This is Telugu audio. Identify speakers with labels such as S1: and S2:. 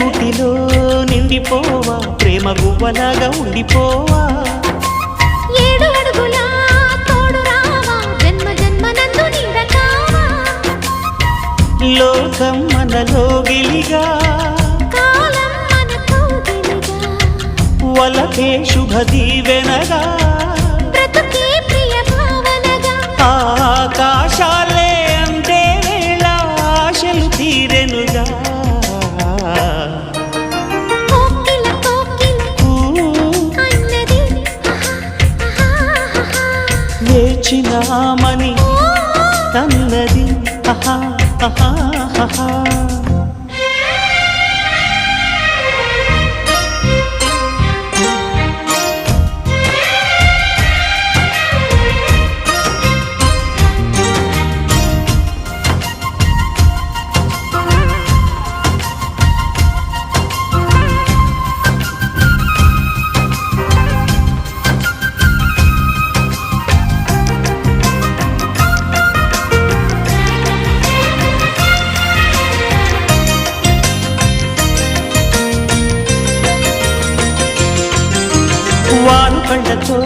S1: గూటిలో నిండిపోవా ప్రేమ గువ్వలాగా ఉండిపోవా
S2: 7 అడుగుల తోడు రావా జన్మ జన్మనందు నీడకావా
S1: లోకం మనలో గిలిగా
S2: కాలం మనతో గిలిగా
S1: వలకే శుభ దీవెనగా
S2: బ్రతుకే ప్రియ భావనగా
S1: ఆకాశాలే అందే వేళ ఆశలు తీరెనుగా
S2: కోకిల కోకిల అన్నది
S1: వేచినామని తన్నది ఆహా ఆహా ఆహా వాను కండతో